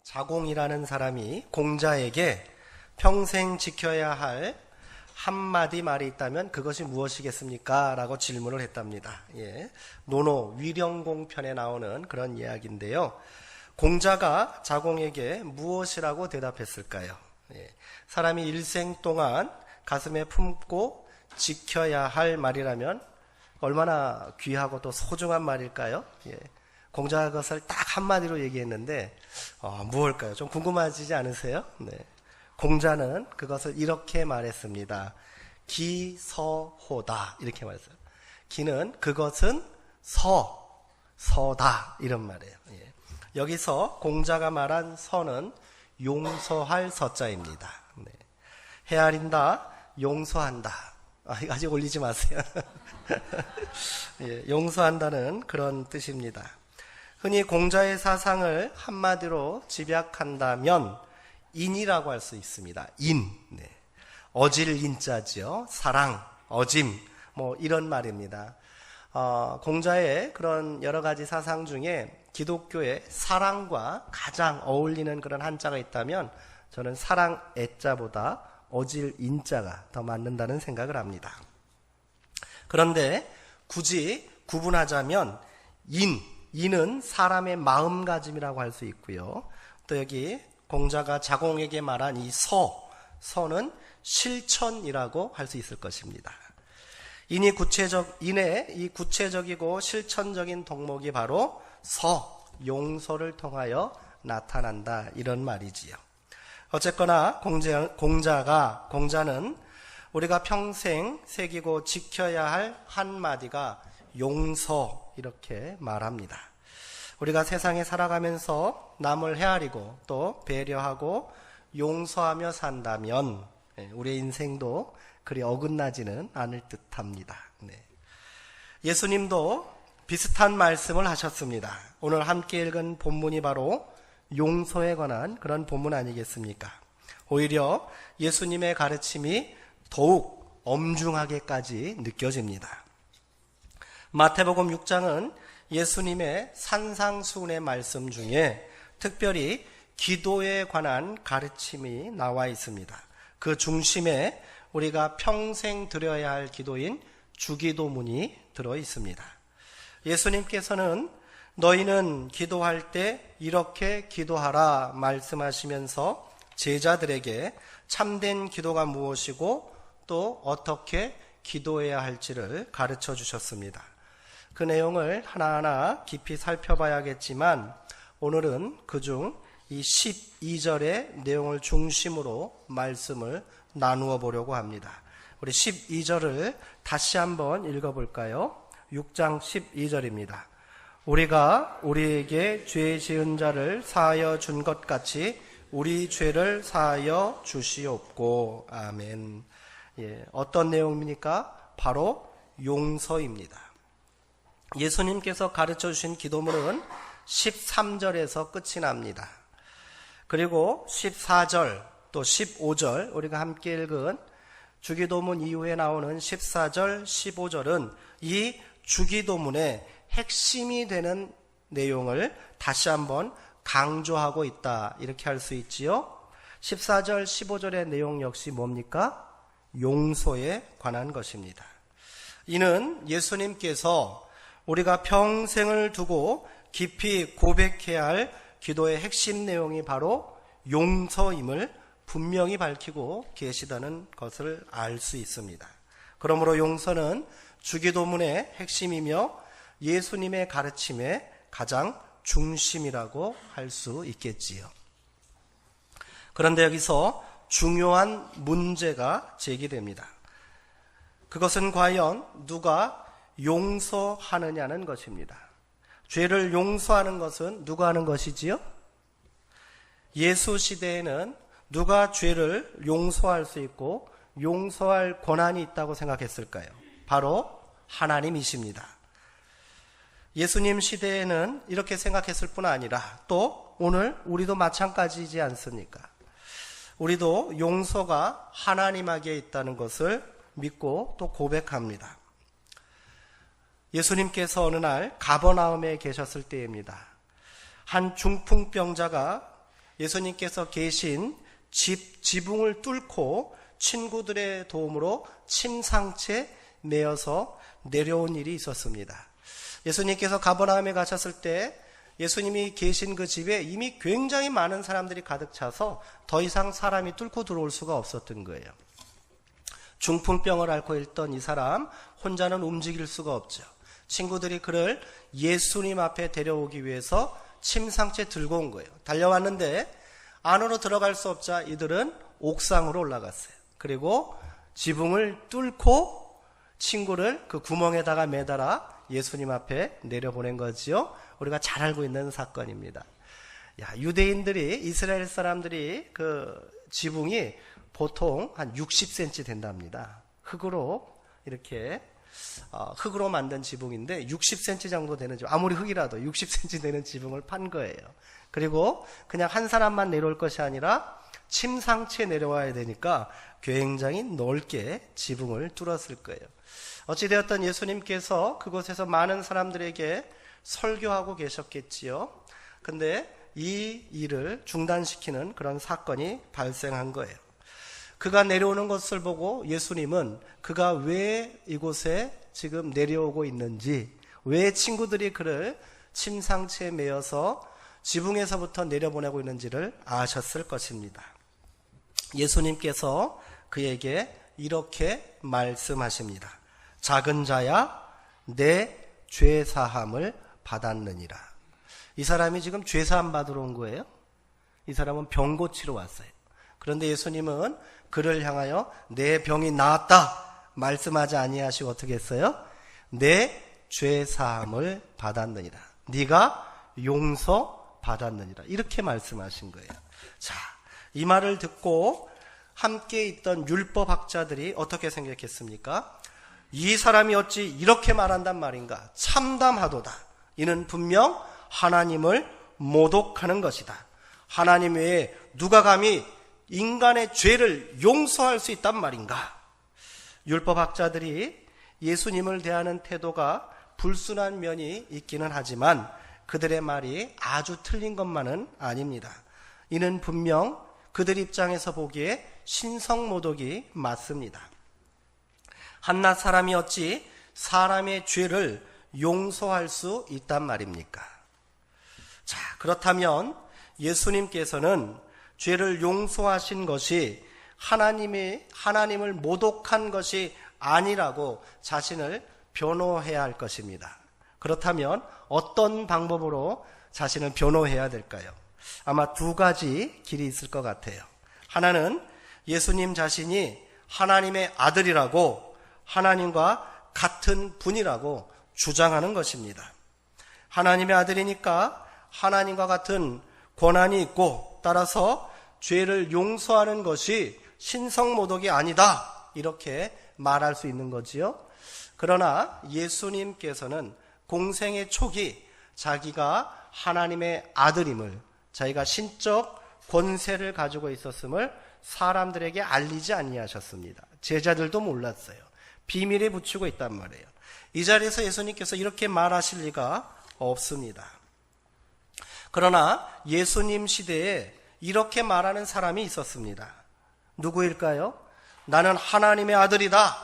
자공이라는 사람이 공자에게 평생 지켜야 할 한마디 말이 있다면 그것이 무엇이겠습니까? 라고 질문을 했답니다. 논어 위령공편에 나오는 그런 이야기인데요. 공자가 자공에게 무엇이라고 대답했을까요? 사람이 일생 동안 가슴에 품고 지켜야 할 말이라면 얼마나 귀하고 또 소중한 말일까요? 공자가 그것을 딱 한마디로 얘기했는데 무엇일까요? 좀 궁금하시지 않으세요? 공자는 그것을 이렇게 말했습니다. 기서호다 이렇게 말했어요. 기는 그것은 서다 이런 말이에요. 여기서 공자가 말한 서는 용서할 서자입니다. 헤아린다, 용서한다. 아직 올리지 마세요. 용서한다는 그런 뜻입니다. 흔히 공자의 사상을 한마디로 집약한다면 인이라고 할 수 있습니다. 어질 인자지요. 사랑, 어짐, 이런 말입니다. 공자의 그런 여러 가지 사상 중에 기독교의 사랑과 가장 어울리는 그런 한자가 있다면 저는 사랑 애자보다 어질 인자가 더 맞는다는 생각을 합니다. 그런데 굳이 구분하자면 인은 사람의 마음가짐이라고 할 수 있고요. 또 여기 공자가 자공에게 말한 이 서는 실천이라고 할 수 있을 것입니다. 인의 이 구체적이고 실천적인 덕목이 바로 용서를 통하여 나타난다 이런 말이지요. 어쨌거나 공자는 우리가 평생 새기고 지켜야 할 한마디가 용서 이렇게 말합니다. 우리가 세상에 살아가면서 남을 헤아리고 또 배려하고 용서하며 산다면 우리의 인생도 그리 어긋나지는 않을 듯합니다. 예수님도 비슷한 말씀을 하셨습니다. 오늘 함께 읽은 본문이 바로 용서에 관한 그런 본문 아니겠습니까? 오히려 예수님의 가르침이 더욱 엄중하게까지 느껴집니다. 마태복음 6장은 예수님의 산상수훈의 말씀 중에 특별히 기도에 관한 가르침이 나와 있습니다. 그 중심에 우리가 평생 드려야 할 기도인 주기도문이 들어 있습니다. 예수님께서는 너희는 기도할 때 이렇게 기도하라 말씀하시면서 제자들에게 참된 기도가 무엇이고 또 어떻게 기도해야 할지를 가르쳐 주셨습니다. 그 내용을 하나하나 깊이 살펴봐야겠지만 오늘은 그중 이 12절의 내용을 중심으로 말씀을 나누어 보려고 합니다. 우리 12절을 다시 한번 읽어볼까요? 6장 12절입니다. 우리가 우리에게 죄 지은 자를 사하여 준 것 같이 우리 죄를 사하여 주시옵고. 아멘. 어떤 내용입니까? 바로 용서입니다. 예수님께서 가르쳐 주신 기도문은 13절에서 끝이 납니다. 그리고 14절 또 15절 우리가 함께 읽은 주기도문 이후에 나오는 14절 15절은 이 주기도문의 핵심이 되는 내용을 다시 한번 강조하고 있다 이렇게 할 수 있지요. 14절 15절의 내용 역시 뭡니까? 용서에 관한 것입니다. 이는 예수님께서 우리가 평생을 두고 깊이 고백해야 할 기도의 핵심 내용이 바로 용서임을 분명히 밝히고 계시다는 것을 알 수 있습니다. 그러므로 용서는 주기도문의 핵심이며 예수님의 가르침의 가장 중심이라고 할 수 있겠지요. 그런데 여기서 중요한 문제가 제기됩니다. 그것은 과연 누가 용서하느냐는 것입니다. 죄를 용서하는 것은 누가 하는 것이지요? 예수 시대에는 누가 죄를 용서할 수 있고 용서할 권한이 있다고 생각했을까요? 바로 하나님이십니다. 예수님 시대에는 이렇게 생각했을 뿐 아니라 또 오늘 우리도 마찬가지이지 않습니까? 우리도 용서가 하나님에게 있다는 것을 믿고 또 고백합니다. 예수님께서 어느 날 가버나움에 계셨을 때입니다. 한 중풍병자가 예수님께서 계신 지붕을 뚫고 친구들의 도움으로 침상채 메어서 내려온 일이 있었습니다. 예수님께서 가버나움에 가셨을 때 예수님이 계신 그 집에 이미 굉장히 많은 사람들이 가득 차서 더 이상 사람이 뚫고 들어올 수가 없었던 거예요. 중풍병을 앓고 있던 이 사람 혼자는 움직일 수가 없죠. 친구들이 그를 예수님 앞에 데려오기 위해서 침상채 들고 온 거예요. 달려왔는데 안으로 들어갈 수 없자 이들은 옥상으로 올라갔어요. 그리고 지붕을 뚫고 친구를 그 구멍에다가 매달아 예수님 앞에 내려보낸 거지요. 우리가 잘 알고 있는 사건입니다. 유대인들이, 이스라엘 사람들이 그 지붕이 보통 한 60cm 된답니다. 흙으로 이렇게 흙으로 만든 지붕인데 60cm 정도 되는 지붕, 아무리 흙이라도 60cm 되는 지붕을 판 거예요. 그리고 그냥 한 사람만 내려올 것이 아니라 침상채 내려와야 되니까 굉장히 넓게 지붕을 뚫었을 거예요. 어찌되었든 예수님께서 그곳에서 많은 사람들에게 설교하고 계셨겠지요. 근데 이 일을 중단시키는 그런 사건이 발생한 거예요. 그가 내려오는 것을 보고 예수님은 그가 왜 이곳에 지금 내려오고 있는지, 왜 친구들이 그를 침상채에 메어서 지붕에서부터 내려보내고 있는지를 아셨을 것입니다. 예수님께서 그에게 이렇게 말씀하십니다. 작은 자야, 내 죄사함을 받았느니라. 이 사람이 지금 죄사함 받으러 온 거예요. 이 사람은 병 고치러 왔어요. 그런데 예수님은 그를 향하여 내 병이 나았다 말씀하지 아니하시고 어떻게 했어요? 내 죄사함을 받았느니라. 네가 용서받았느니라. 이렇게 말씀하신 거예요. 자, 이 말을 듣고 함께 있던 율법학자들이 어떻게 생각했습니까? 이 사람이 어찌 이렇게 말한단 말인가? 참담하도다. 이는 분명 하나님을 모독하는 것이다. 하나님 외에 누가 감히 인간의 죄를 용서할 수 있단 말인가? 율법학자들이 예수님을 대하는 태도가 불순한 면이 있기는 하지만 그들의 말이 아주 틀린 것만은 아닙니다. 이는 분명 그들 입장에서 보기에 신성모독이 맞습니다. 한낱 사람이 어찌 사람의 죄를 용서할 수 있단 말입니까? 자, 그렇다면 예수님께서는 죄를 용서하신 것이 하나님을 모독한 것이 아니라고 자신을 변호해야 할 것입니다. 그렇다면 어떤 방법으로 자신을 변호해야 될까요? 아마 두 가지 길이 있을 것 같아요. 하나는 예수님 자신이 하나님의 아들이라고, 하나님과 같은 분이라고 주장하는 것입니다. 하나님의 아들이니까 하나님과 같은 권한이 있고 따라서 죄를 용서하는 것이 신성모독이 아니다, 이렇게 말할 수 있는 거지요. 그러나 예수님께서는 공생의 초기 자기가 하나님의 아들임을, 자기가 신적 권세를 가지고 있었음을 사람들에게 알리지 아니하셨습니다. 제자들도 몰랐어요. 비밀에 붙이고 있단 말이에요. 이 자리에서 예수님께서 이렇게 말하실 리가 없습니다. 그러나 예수님 시대에 이렇게 말하는 사람이 있었습니다. 누구일까요? 나는 하나님의 아들이다,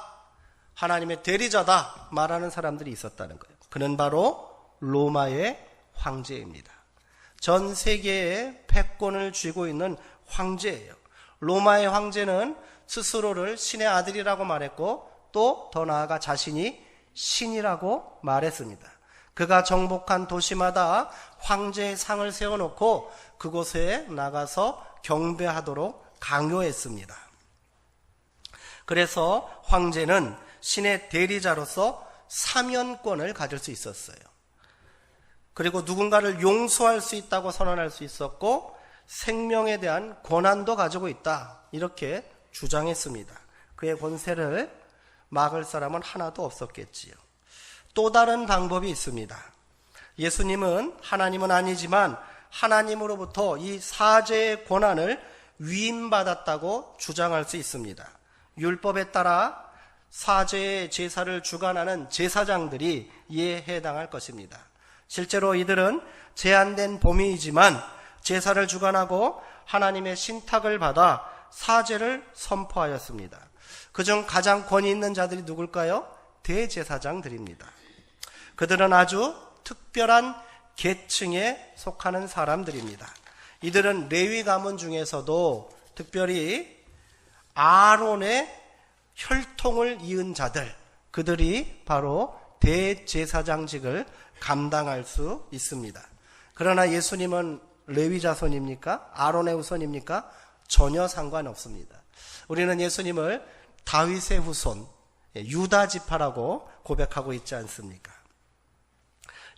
하나님의 대리자다 말하는 사람들이 있었다는 거예요. 그는 바로 로마의 황제입니다. 전 세계에 패권을 쥐고 있는 황제예요. 로마의 황제는 스스로를 신의 아들이라고 말했고 또 더 나아가 자신이 신이라고 말했습니다. 그가 정복한 도시마다 황제의 상을 세워놓고 그곳에 나가서 경배하도록 강요했습니다. 그래서 황제는 신의 대리자로서 사면권을 가질 수 있었어요. 그리고 누군가를 용서할 수 있다고 선언할 수 있었고 생명에 대한 권한도 가지고 있다, 이렇게 주장했습니다. 그의 권세를 막을 사람은 하나도 없었겠지요. 또 다른 방법이 있습니다. 예수님은 하나님은 아니지만 하나님으로부터 이 사죄의 권한을 위임받았다고 주장할 수 있습니다. 율법에 따라 사죄의 제사를 주관하는 제사장들이 이에 해당할 것입니다. 실제로 이들은 제한된 범위이지만 제사를 주관하고 하나님의 신탁을 받아 사제를 선포하였습니다. 그중 가장 권위 있는 자들이 누굴까요? 대제사장들입니다. 그들은 아주 특별한 계층에 속하는 사람들입니다. 이들은 레위 가문 중에서도 특별히 아론의 혈통을 이은 자들, 그들이 바로 대제사장직을 감당할 수 있습니다. 그러나 예수님은 레위 자손입니까? 아론의 후손입니까? 전혀 상관없습니다. 우리는 예수님을 다윗의 후손, 유다 지파라고 고백하고 있지 않습니까?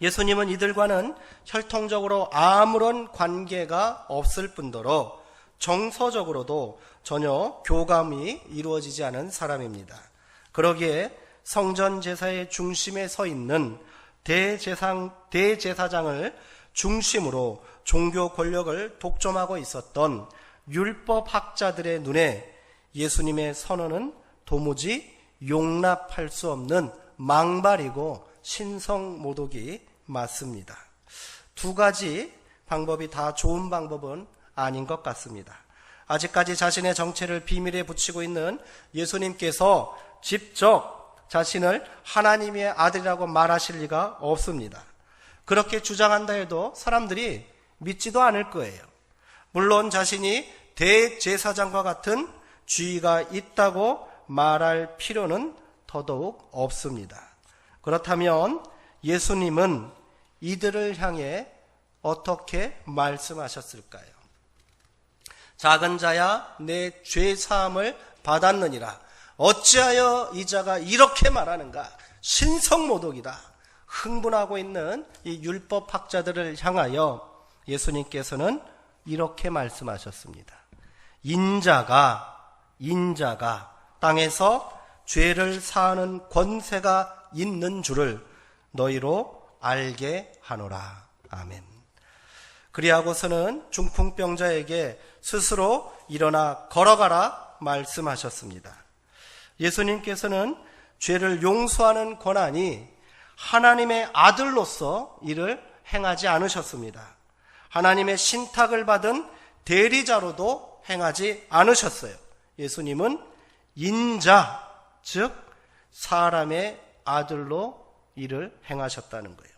예수님은 이들과는 혈통적으로 아무런 관계가 없을 뿐더러 정서적으로도 전혀 교감이 이루어지지 않은 사람입니다. 그러기에 성전 제사의 중심에 서 있는 대제사장을 중심으로 종교 권력을 독점하고 있었던 율법학자들의 눈에 예수님의 선언은 도무지 용납할 수 없는 망발이고 신성모독이 맞습니다. 두 가지 방법이 다 좋은 방법은 아닌 것 같습니다. 아직까지 자신의 정체를 비밀에 붙이고 있는 예수님께서 직접 자신을 하나님의 아들이라고 말하실 리가 없습니다. 그렇게 주장한다 해도 사람들이 믿지도 않을 거예요. 물론 자신이 대제사장과 같은 지위가 있다고 말할 필요는 더더욱 없습니다. 그렇다면 예수님은 이들을 향해 어떻게 말씀하셨을까요? 작은 자야 내 죄사함을 받았느니라. 어찌하여 이 자가 이렇게 말하는가? 신성모독이다. 흥분하고 있는 이 율법학자들을 향하여 예수님께서는 이렇게 말씀하셨습니다. 인자가 땅에서 죄를 사하는 권세가 있는 줄을 너희로 알게 하노라. 아멘. 그리하고서는 중풍병자에게 스스로 일어나 걸어가라 말씀하셨습니다. 예수님께서는 죄를 용서하는 권한이 하나님의 아들로서 이를 행하지 않으셨습니다. 하나님의 신탁을 받은 대리자로도 행하지 않으셨어요. 예수님은 인자, 즉 사람의 아들로 이를 행하셨다는 거예요.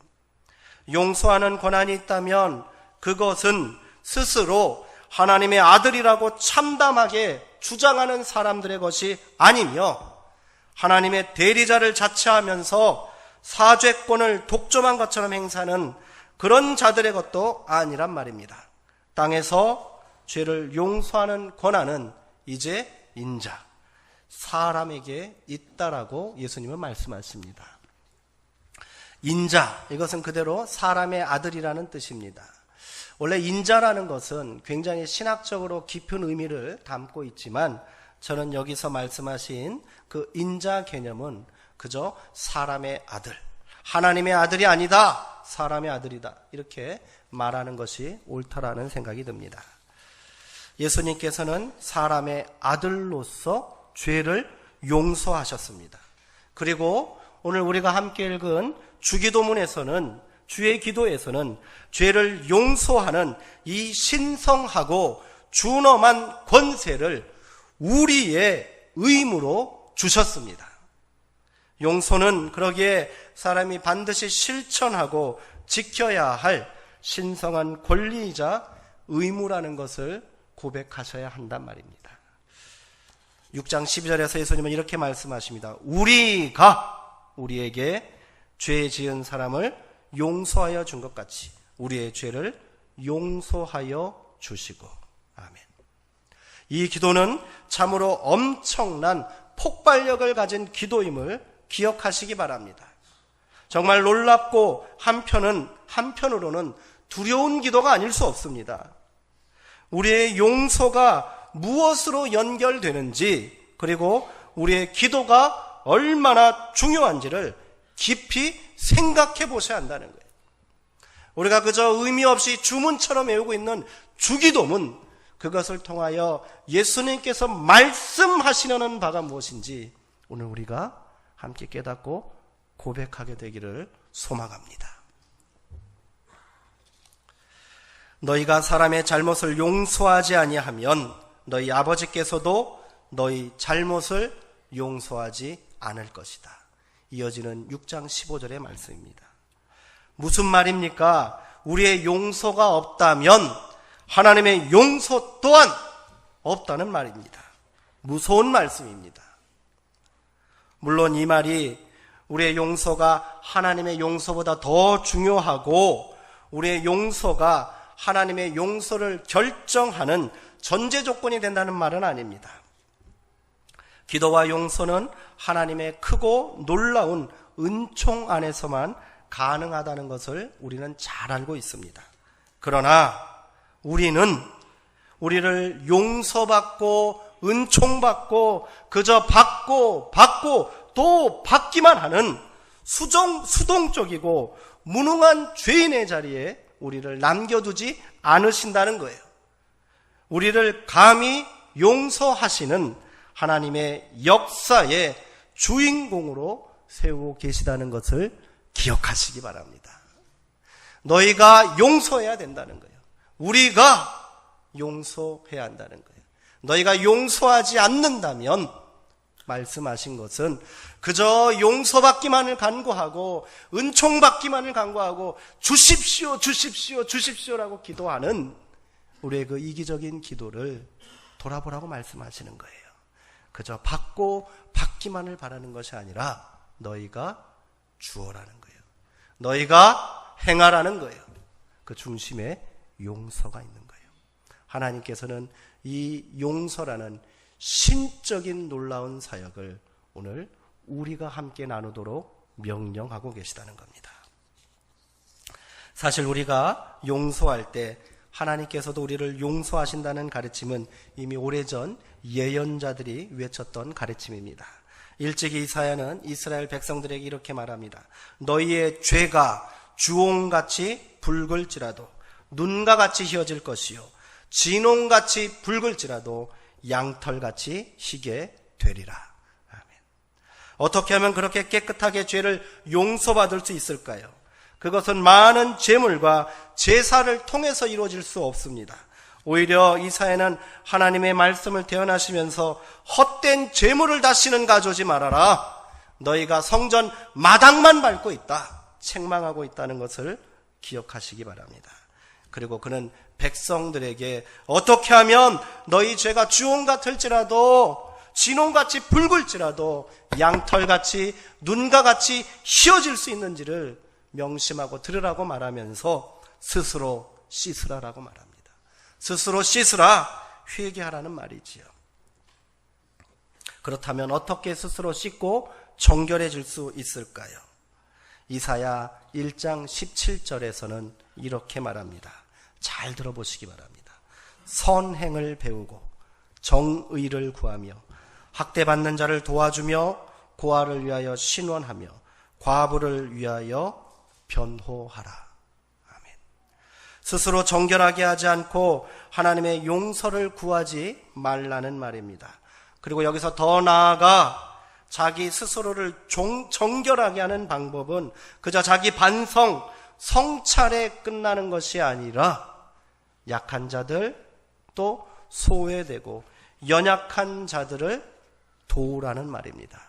용서하는 권한이 있다면 그것은 스스로 하나님의 아들이라고 참담하게 주장하는 사람들의 것이 아니며 하나님의 대리자를 자처하면서 사죄권을 독점한 것처럼 행사하는 그런 자들의 것도 아니란 말입니다. 땅에서 죄를 용서하는 권한은 이제 인자, 사람에게 있다라고 예수님은 말씀하십니다. 인자, 이것은 그대로 사람의 아들이라는 뜻입니다. 원래 인자라는 것은 굉장히 신학적으로 깊은 의미를 담고 있지만 저는 여기서 말씀하신 그 인자 개념은 그저 사람의 아들, 하나님의 아들이 아니다, 사람의 아들이다, 이렇게 말하는 것이 옳다라는 생각이 듭니다. 예수님께서는 사람의 아들로서 죄를 용서하셨습니다. 그리고 오늘 우리가 함께 읽은 주기도문에서는, 주의 기도에서는 죄를 용서하는 이 신성하고 준엄한 권세를 우리의 의무로 주셨습니다. 용서는 그러기에 사람이 반드시 실천하고 지켜야 할 신성한 권리이자 의무라는 것을 고백하셔야 한단 말입니다. 6장 12절에서 예수님은 이렇게 말씀하십니다. 우리가 우리에게 죄 지은 사람을 용서하여 준 것 같이 우리의 죄를 용서하여 주시고. 아멘. 이 기도는 참으로 엄청난 폭발력을 가진 기도임을 기억하시기 바랍니다. 정말 놀랍고 한편으로는 두려운 기도가 아닐 수 없습니다. 우리의 용서가 무엇으로 연결되는지, 그리고 우리의 기도가 얼마나 중요한지를 깊이 생각해 보셔야 한다는 거예요. 우리가 그저 의미 없이 주문처럼 외우고 있는 주기도문, 그것을 통하여 예수님께서 말씀하시려는 바가 무엇인지 오늘 우리가 함께 깨닫고 고백하게 되기를 소망합니다. 너희가 사람의 잘못을 용서하지 아니하면 너희 아버지께서도 너희 잘못을 용서하지 않을 것이다. 이어지는 6장 15절의 말씀입니다. 무슨 말입니까? 우리의 용서가 없다면 하나님의 용서 또한 없다는 말입니다. 무서운 말씀입니다. 물론 이 말이 우리의 용서가 하나님의 용서보다 더 중요하고 우리의 용서가 하나님의 용서를 결정하는 전제 조건이 된다는 말은 아닙니다. 기도와 용서는 하나님의 크고 놀라운 은총 안에서만 가능하다는 것을 우리는 잘 알고 있습니다. 그러나 우리는 우리를 용서받고 은총받고 그저 받고 또 받기만 하는 수동적이고 무능한 죄인의 자리에 우리를 남겨두지 않으신다는 거예요. 우리를 감히 용서하시는 하나님의 역사의 주인공으로 세우고 계시다는 것을 기억하시기 바랍니다. 너희가 용서해야 된다는 거예요. 우리가 용서해야 한다는 거예요. 너희가 용서하지 않는다면 말씀하신 것은 그저 용서받기만을 간구하고 은총받기만을 간구하고 주십시오라고 기도하는 우리의 그 이기적인 기도를 돌아보라고 말씀하시는 거예요. 그저 받고 받기만을 바라는 것이 아니라 너희가 주어라는 거예요. 너희가 행하라는 거예요. 그 중심에 용서가 있는 거예요. 하나님께서는 이 용서라는 신적인 놀라운 사역을 오늘 우리가 함께 나누도록 명령하고 계시다는 겁니다. 사실 우리가 용서할 때 하나님께서도 우리를 용서하신다는 가르침은 이미 오래전 예언자들이 외쳤던 가르침입니다. 일찍이 이사야는 이스라엘 백성들에게 이렇게 말합니다. 너희의 죄가 주홍같이 붉을지라도 눈과 같이 희어질 것이요 진홍같이 붉을지라도 양털같이 희게 되리라. 아멘. 어떻게 하면 그렇게 깨끗하게 죄를 용서받을 수 있을까요? 그것은 많은 제물과 제사를 통해서 이루어질 수 없습니다. 오히려 이사야는 하나님의 말씀을 대언하시면서 헛된 제물을 다시는 가져오지 말아라. 너희가 성전 마당만 밟고 있다. 책망하고 있다는 것을 기억하시기 바랍니다. 그리고 그는 백성들에게 어떻게 하면 너희 죄가 주홍 같을지라도 진홍같이 붉을지라도 양털같이 눈과 같이 희어질 수 있는지를 명심하고 들으라고 말하면서 스스로 씻으라라고 말합니다. 스스로 씻으라, 회개하라는 말이지요. 그렇다면 어떻게 스스로 씻고 정결해질 수 있을까요? 이사야 1장 17절에서는 이렇게 말합니다. 잘 들어보시기 바랍니다. 선행을 배우고 정의를 구하며 학대받는 자를 도와주며 고아를 위하여 신원하며 과부를 위하여 변호하라. 아멘. 스스로 정결하게 하지 않고 하나님의 용서를 구하지 말라는 말입니다. 그리고 여기서 더 나아가 자기 스스로를 정결하게 하는 방법은 그저 자기 반성, 성찰에 끝나는 것이 아니라 약한 자들 또 소외되고 연약한 자들을 도우라는 말입니다.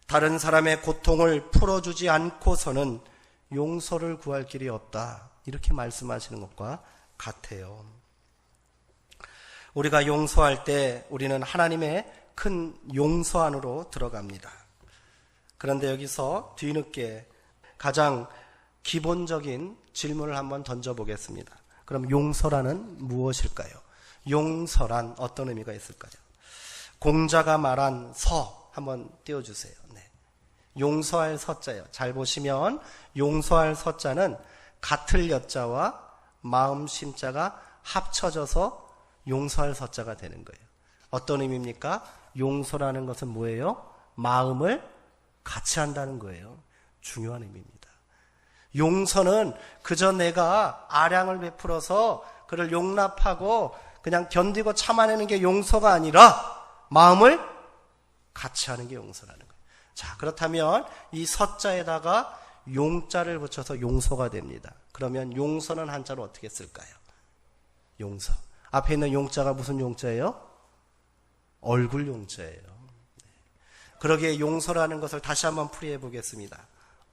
다른 사람의 고통을 풀어주지 않고서는 용서를 구할 길이 없다. 이렇게 말씀하시는 것과 같아요. 우리가 용서할 때 우리는 하나님의 큰 용서 안으로 들어갑니다. 그런데 여기서 뒤늦게 가장 기본적인 질문을 한번 던져보겠습니다. 그럼 용서라는 무엇일까요? 용서란 어떤 의미가 있을까요? 공자가 말한 서 한번 띄워주세요. 네. 용서할 서자요. 잘 보시면 용서할 서자는 같을 여자와 마음 심자가 합쳐져서 용서할 서자가 되는 거예요. 어떤 의미입니까? 용서라는 것은 뭐예요? 마음을 같이 한다는 거예요. 중요한 의미입니다. 용서는 그저 내가 아량을 베풀어서 그를 용납하고 그냥 견디고 참아내는 게 용서가 아니라 마음을 같이 하는 게 용서라는 거예요. 자, 그렇다면 이 서자에다가 용자를 붙여서 용서가 됩니다. 그러면 용서는 한자로 어떻게 쓸까요? 용서. 앞에 있는 용자가 무슨 용자예요? 얼굴 용자예요. 그러기에 용서라는 것을 다시 한번 풀이해 보겠습니다.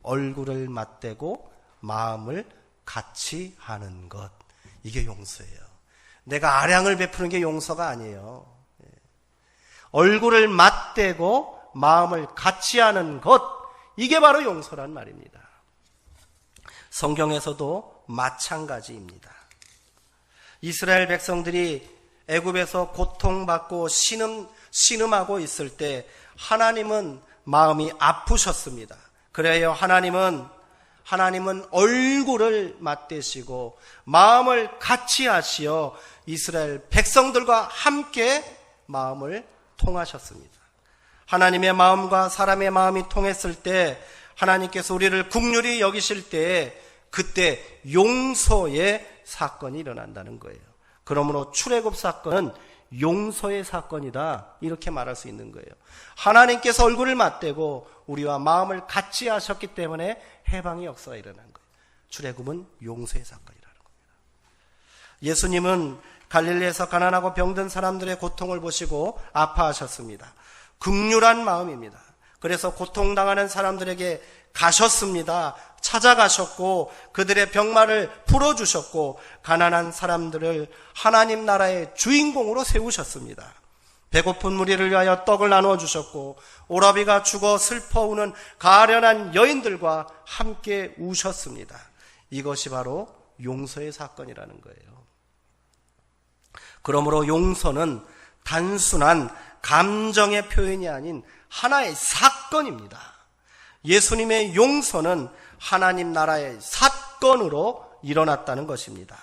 얼굴을 맞대고 마음을 같이 하는 것. 이게 용서예요. 내가 아량을 베푸는 게 용서가 아니에요. 얼굴을 맞대고 마음을 같이 하는 것. 이게 바로 용서란 말입니다. 성경에서도 마찬가지입니다. 이스라엘 백성들이 애굽에서 고통받고 신음하고 있을 때 하나님은 마음이 아프셨습니다. 그래요. 하나님은 얼굴을 맞대시고 마음을 같이 하시어 이스라엘 백성들과 함께 마음을 통하셨습니다. 하나님의 마음과 사람의 마음이 통했을 때 하나님께서 우리를 긍휼히 여기실 때 그때 용서의 사건이 일어난다는 거예요. 그러므로 출애굽 사건은 용서의 사건이다, 이렇게 말할 수 있는 거예요. 하나님께서 얼굴을 맞대고 우리와 마음을 같이 하셨기 때문에 해방의 역사가 일어난 거예요. 출애굽은 용서의 사건이라는 겁니다. 예수님은 갈릴리에서 가난하고 병든 사람들의 고통을 보시고 아파하셨습니다. 긍휼한 마음입니다. 그래서 고통당하는 사람들에게 가셨습니다. 찾아가셨고 그들의 병마를 풀어주셨고 가난한 사람들을 하나님 나라의 주인공으로 세우셨습니다. 배고픈 무리를 위하여 떡을 나누어 주셨고 오라비가 죽어 슬퍼 우는 가련한 여인들과 함께 우셨습니다. 이것이 바로 용서의 사건이라는 거예요. 그러므로 용서는 단순한 감정의 표현이 아닌 하나의 사건입니다. 예수님의 용서는 하나님 나라의 사건으로 일어났다는 것입니다.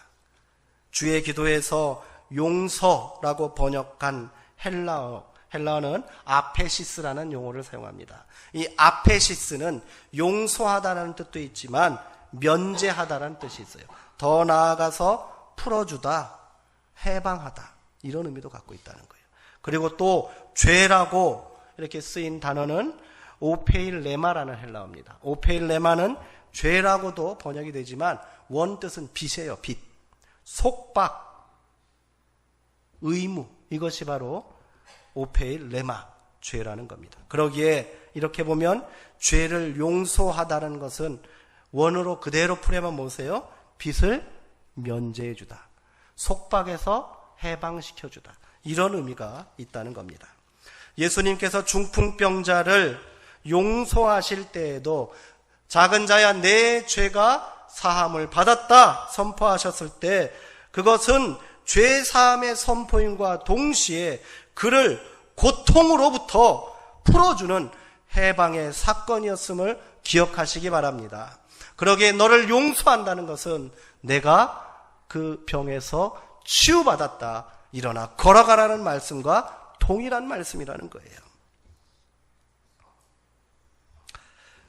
주의 기도에서 용서라고 번역한 헬라어는 아페시스라는 용어를 사용합니다. 이 아페시스는 용서하다라는 뜻도 있지만 면제하다라는 뜻이 있어요. 더 나아가서 풀어주다, 해방하다, 이런 의미도 갖고 있다는 거예요. 그리고 또 죄라고 이렇게 쓰인 단어는 오페일레마라는 헬라어입니다. 오페일레마는 죄라고도 번역이 되지만 원뜻은 빚이에요. 빚, 속박, 의무, 이것이 바로 오페일레마, 죄라는 겁니다. 그러기에 이렇게 보면 죄를 용서하다는 것은 원어로 그대로 풀이하면 뭐세요? 빚을 면제해 주다, 속박에서 해방시켜 주다, 이런 의미가 있다는 겁니다. 예수님께서 중풍병자를 용서하실 때에도 작은 자야 내 죄가 사함을 받았다 선포하셨을 때 그것은 죄사함의 선포임과 동시에 그를 고통으로부터 풀어주는 해방의 사건이었음을 기억하시기 바랍니다. 그러기에 너를 용서한다는 것은 내가 그 병에서 치유받았다, 일어나 걸어가라는 말씀과 동일한 말씀이라는 거예요.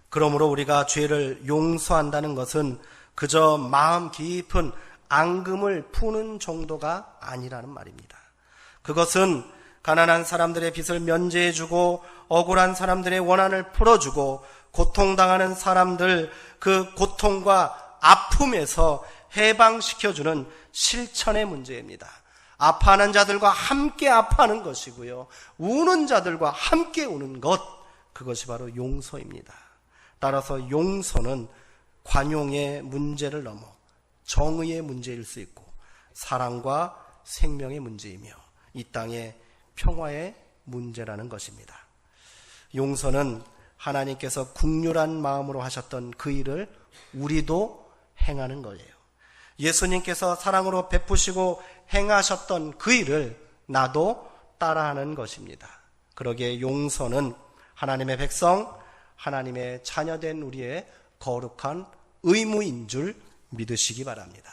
그러므로 우리가 죄를 용서한다는 것은 그저 마음 깊은 앙금을 푸는 정도가 아니라는 말입니다. 그것은 가난한 사람들의 빚을 면제해주고 억울한 사람들의 원한을 풀어주고 고통당하는 사람들 그 고통과 아픔에서 해방시켜주는 실천의 문제입니다. 아파하는 자들과 함께 아파하는 것이고요, 우는 자들과 함께 우는 것, 그것이 바로 용서입니다. 따라서 용서는 관용의 문제를 넘어 정의의 문제일 수 있고 사랑과 생명의 문제이며 이 땅의 평화의 문제라는 것입니다. 용서는 하나님께서 긍휼한 마음으로 하셨던 그 일을 우리도 행하는 거예요. 예수님께서 사랑으로 베푸시고 행하셨던 그 일을 나도 따라하는 것입니다. 그러기에 용서는 하나님의 백성, 하나님의 자녀된 우리의 거룩한 의무인 줄 믿으시기 바랍니다.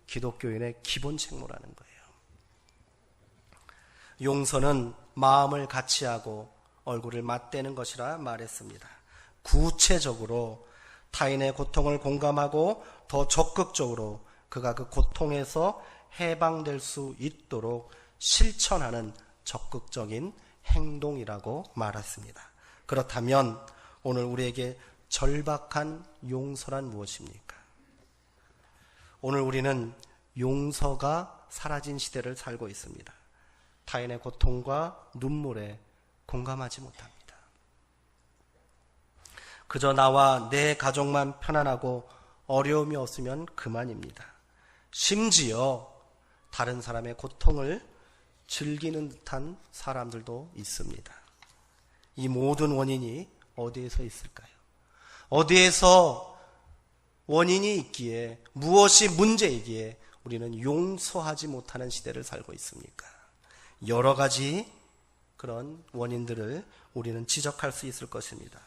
기독교인의 기본 책무라는 거예요. 용서는 마음을 같이 하고 얼굴을 맞대는 것이라 말했습니다. 구체적으로 타인의 고통을 공감하고 더 적극적으로 그가 그 고통에서 해방될 수 있도록 실천하는 적극적인 행동이라고 말했습니다. 그렇다면 오늘 우리에게 절박한 용서란 무엇입니까? 오늘 우리는 용서가 사라진 시대를 살고 있습니다. 타인의 고통과 눈물에 공감하지 못합니다. 그저 나와 내 가족만 편안하고 어려움이 없으면 그만입니다. 심지어 다른 사람의 고통을 즐기는 듯한 사람들도 있습니다. 이 모든 원인이 어디에서 있을까요? 어디에서 원인이 있기에, 무엇이 문제이기에 우리는 용서하지 못하는 시대를 살고 있습니까? 여러 가지 그런 원인들을 우리는 지적할 수 있을 것입니다.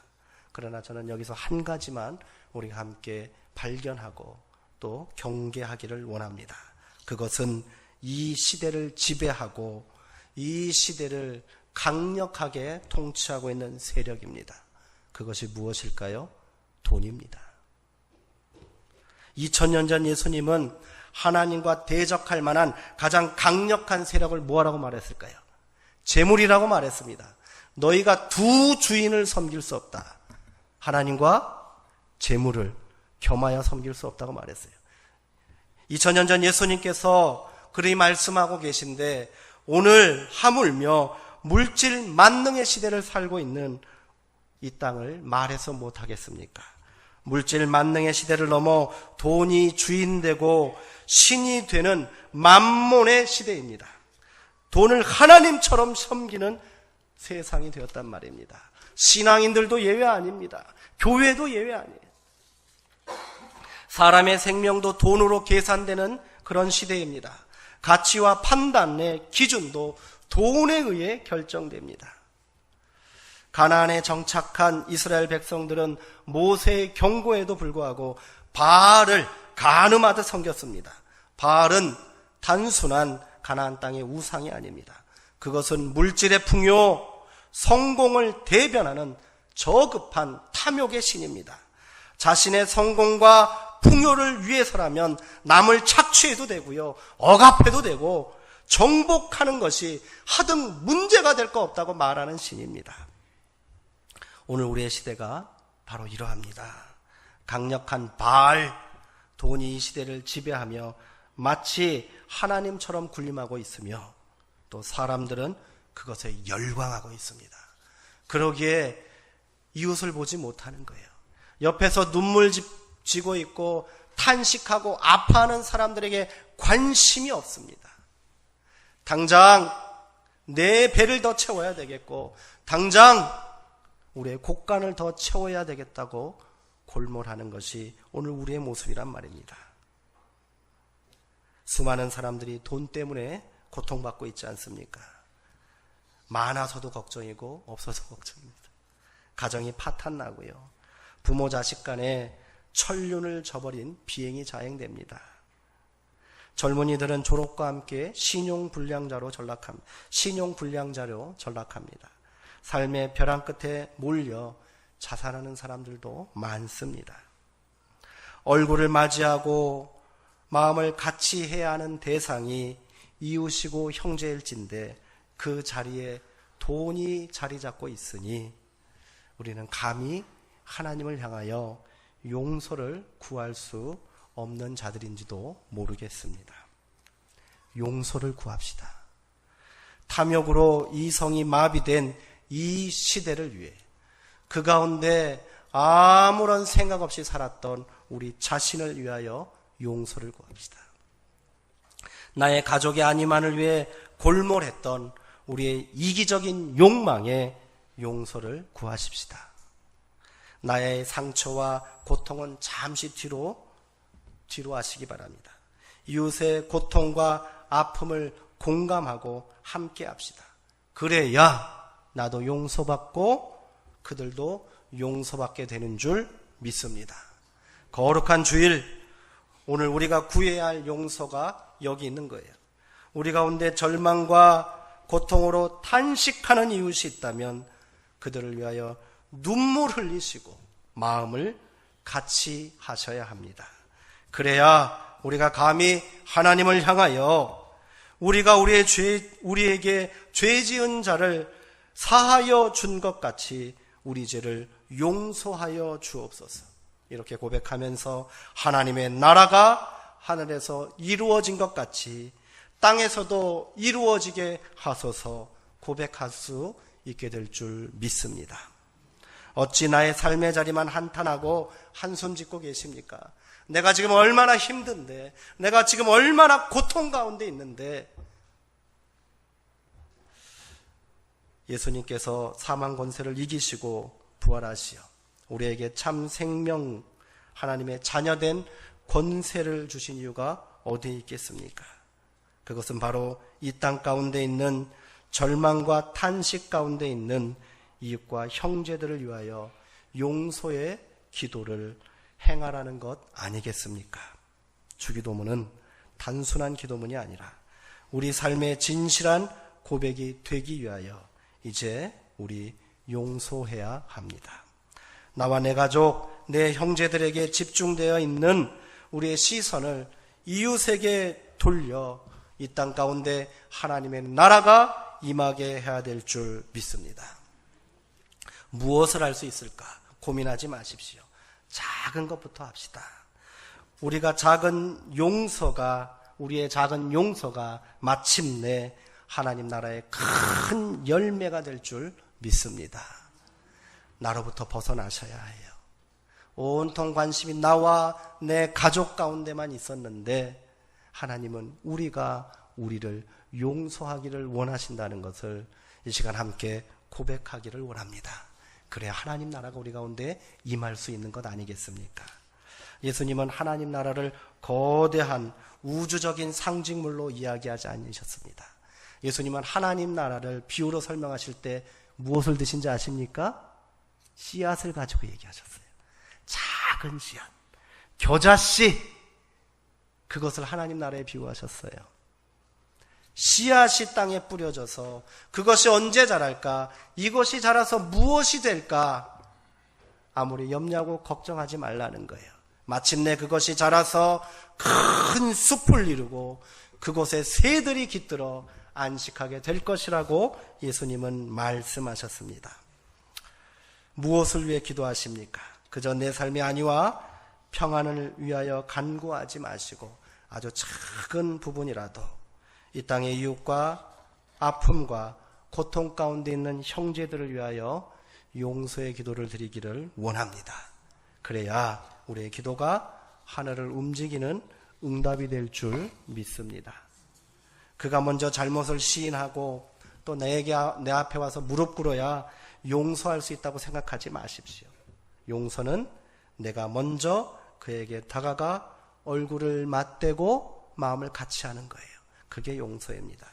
그러나 저는 여기서 한 가지만 우리가 함께 발견하고 또 경계하기를 원합니다. 그것은 이 시대를 지배하고 이 시대를 강력하게 통치하고 있는 세력입니다. 그것이 무엇일까요? 돈입니다. 2000년 전 예수님은 하나님과 대적할 만한 가장 강력한 세력을 뭐라고 말했을까요? 재물이라고 말했습니다. 너희가 두 주인을 섬길 수 없다. 하나님과 재물을 겸하여 섬길 수 없다고 말했어요. 2000년 전 예수님께서 그리 말씀하고 계신데 오늘 하물며 물질 만능의 시대를 살고 있는 이 땅을 말해서 못하겠습니까? 물질 만능의 시대를 넘어 돈이 주인되고 신이 되는 만몬의 시대입니다. 돈을 하나님처럼 섬기는 세상이 되었단 말입니다. 신앙인들도 예외 아닙니다. 교회도 예외 아니에요. 사람의 생명도 돈으로 계산되는 그런 시대입니다. 가치와 판단의 기준도 돈에 의해 결정됩니다. 가나안에 정착한 이스라엘 백성들은 모세의 경고에도 불구하고 바알을 간음하듯 섬겼습니다. 바알은 단순한 가나안 땅의 우상이 아닙니다. 그것은 물질의 풍요, 성공을 대변하는 저급한 탐욕의 신입니다. 자신의 성공과 풍요를 위해서라면 남을 착취해도 되고요, 억압해도 되고 정복하는 것이 하등 문제가 될 거 없다고 말하는 신입니다. 오늘 우리의 시대가 바로 이러합니다. 강력한 바알, 돈이 이 시대를 지배하며 마치 하나님처럼 군림하고 있으며 또 사람들은 그것에 열광하고 있습니다. 그러기에 이웃을 보지 못하는 거예요. 옆에서 눈물 지고 있고 탄식하고 아파하는 사람들에게 관심이 없습니다. 당장 내 배를 더 채워야 되겠고 당장 우리의 곡간을 더 채워야 되겠다고 골몰하는 것이 오늘 우리의 모습이란 말입니다. 수많은 사람들이 돈 때문에 고통받고 있지 않습니까? 많아서도 걱정이고 없어서 걱정입니다. 가정이 파탄나고요. 부모 자식 간에 천륜을 저버린 비행이 자행됩니다. 젊은이들은 졸업과 함께 신용불량자로 전락합니다. 삶의 벼랑 끝에 몰려 자살하는 사람들도 많습니다. 얼굴을 맞이하고 마음을 같이 해야 하는 대상이 이웃이고 형제일진데 그 자리에 돈이 자리 잡고 있으니 우리는 감히 하나님을 향하여 용서를 구할 수 없는 자들인지도 모르겠습니다. 용서를 구합시다. 탐욕으로 이성이 마비된 이 시대를 위해 그 가운데 아무런 생각 없이 살았던 우리 자신을 위하여 용서를 구합시다. 나의 가족의 안위만을 위해 골몰했던 우리의 이기적인 욕망에 용서를 구하십시다. 나의 상처와 고통은 잠시 뒤로 하시기 바랍니다. 이웃의 고통과 아픔을 공감하고 함께 합시다. 그래야 나도 용서받고 그들도 용서받게 되는 줄 믿습니다. 거룩한 주일, 오늘 우리가 구해야 할 용서가 여기 있는 거예요. 우리 가운데 절망과 고통으로 탄식하는 이웃이 있다면 그들을 위하여 눈물 흘리시고 마음을 같이 하셔야 합니다. 그래야 우리가 감히 하나님을 향하여 우리가 우리에게 죄 지은 자를 사하여 준 것 같이 우리 죄를 용서하여 주옵소서. 이렇게 고백하면서 하나님의 나라가 하늘에서 이루어진 것 같이 땅에서도 이루어지게 하소서 고백할 수 있게 될 줄 믿습니다. 어찌 나의 삶의 자리만 한탄하고 한숨 짓고 계십니까? 내가 지금 얼마나 힘든데, 내가 지금 얼마나 고통 가운데 있는데, 예수님께서 사망 권세를 이기시고 부활하시어 우리에게 참 생명, 하나님의 자녀된 권세를 주신 이유가 어디에 있겠습니까? 그것은 바로 이 땅 가운데 있는 절망과 탄식 가운데 있는 이웃과 형제들을 위하여 용서의 기도를 행하라는 것 아니겠습니까? 주기도문은 단순한 기도문이 아니라 우리 삶의 진실한 고백이 되기 위하여 이제 우리 용서해야 합니다. 나와 내 가족, 내 형제들에게 집중되어 있는 우리의 시선을 이웃에게 돌려 이 땅 가운데 하나님의 나라가 임하게 해야 될 줄 믿습니다. 무엇을 할 수 있을까? 고민하지 마십시오. 작은 것부터 합시다. 우리가 우리의 작은 용서가 마침내 하나님 나라의 큰 열매가 될 줄 믿습니다. 나로부터 벗어나셔야 해요. 온통 관심이 나와 내 가족 가운데만 있었는데 하나님은 우리가 우리를 용서하기를 원하신다는 것을 이 시간 함께 고백하기를 원합니다. 그래야 하나님 나라가 우리 가운데 임할 수 있는 것 아니겠습니까? 예수님은 하나님 나라를 거대한 우주적인 상징물로 이야기하지 않으셨습니다. 예수님은 하나님 나라를 비유로 설명하실 때 무엇을 드신지 아십니까? 씨앗을 가지고 얘기하셨어요. 작은 씨앗, 겨자씨, 그것을 하나님 나라에 비유하셨어요. 씨앗이 땅에 뿌려져서 그것이 언제 자랄까? 이것이 자라서 무엇이 될까? 아무리 염려하고 걱정하지 말라는 거예요. 마침내 그것이 자라서 큰 숲을 이루고 그곳에 새들이 깃들어 안식하게 될 것이라고 예수님은 말씀하셨습니다. 무엇을 위해 기도하십니까? 그저 내 삶의 안위와 평안을 위하여 간구하지 마시고 아주 작은 부분이라도 이 땅의 이웃과 아픔과 고통 가운데 있는 형제들을 위하여 용서의 기도를 드리기를 원합니다. 그래야 우리의 기도가 하늘을 움직이는 응답이 될 줄 믿습니다. 그가 먼저 잘못을 시인하고 또 내 앞에 와서 무릎 꿇어야 용서할 수 있다고 생각하지 마십시오. 용서는 내가 먼저 그에게 다가가 얼굴을 맞대고 마음을 같이 하는 거예요. 그게 용서입니다.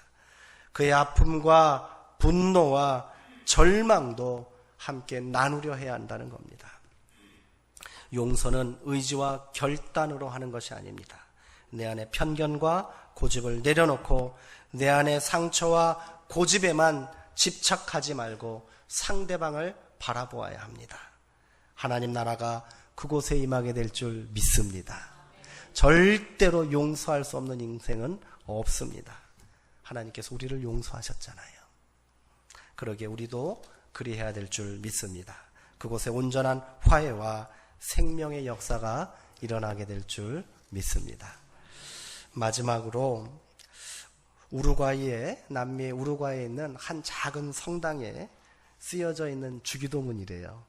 그의 아픔과 분노와 절망도 함께 나누려 해야 한다는 겁니다. 용서는 의지와 결단으로 하는 것이 아닙니다. 내 안에 편견과 고집을 내려놓고 내 안에 상처와 고집에만 집착하지 말고 상대방을 바라보아야 합니다. 하나님 나라가 그곳에 임하게 될 줄 믿습니다. 절대로 용서할 수 없는 인생은 없습니다. 하나님께서 우리를 용서하셨잖아요. 그러기에 우리도 그리해야 될 줄 믿습니다. 그곳에 온전한 화해와 생명의 역사가 일어나게 될 줄 믿습니다. 마지막으로 남미 우루과이에 있는 한 작은 성당에 쓰여져 있는 주기도문이래요.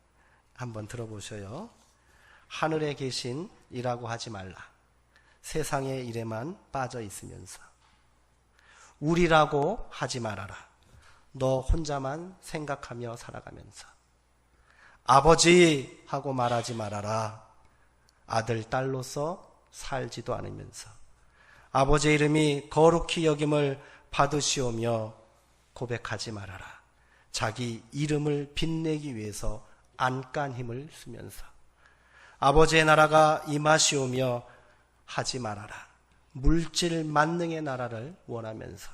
한번 들어보셔요. 하늘에 계신 이라고 하지 말라. 세상의 일에만 빠져 있으면서. 우리라고 하지 말아라. 너 혼자만 생각하며 살아가면서. 아버지 하고 말하지 말아라. 아들, 딸로서 살지도 않으면서. 아버지의 이름이 거룩히 여김을 받으시오며 고백하지 말아라. 자기 이름을 빛내기 위해서 안간 힘을 쓰면서. 아버지의 나라가 임하시오며 하지 말아라. 물질 만능의 나라를 원하면서.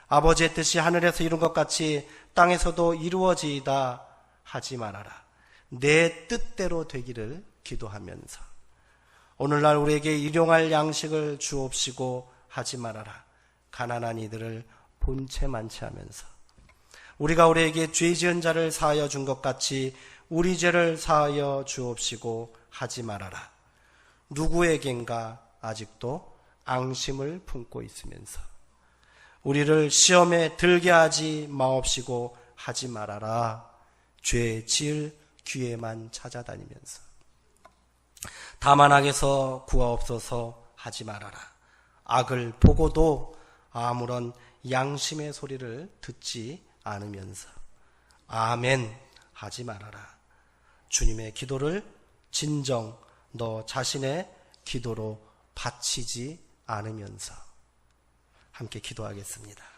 아버지의 뜻이 하늘에서 이룬 것 같이 땅에서도 이루어지이다 하지 말아라. 내 뜻대로 되기를 기도하면서. 오늘날 우리에게 일용할 양식을 주옵시고 하지 말아라. 가난한 이들을 본체 많지 하면서. 우리가 우리에게 죄 지은 자를 사하여 준 것 같이 우리 죄를 사하여 주옵시고 하지 말아라. 누구에겐가 아직도 앙심을 품고 있으면서 우리를 시험에 들게 하지 마옵시고 하지 말아라. 죄 지을 기회만 찾아다니면서 다만 악에서 구하옵소서 하지 말아라. 악을 보고도 아무런 양심의 소리를 듣지 않으면서 아멘 하지 말아라. 주님의 기도를 진정 너 자신의 기도로 바치지 않으면서 함께 기도하겠습니다.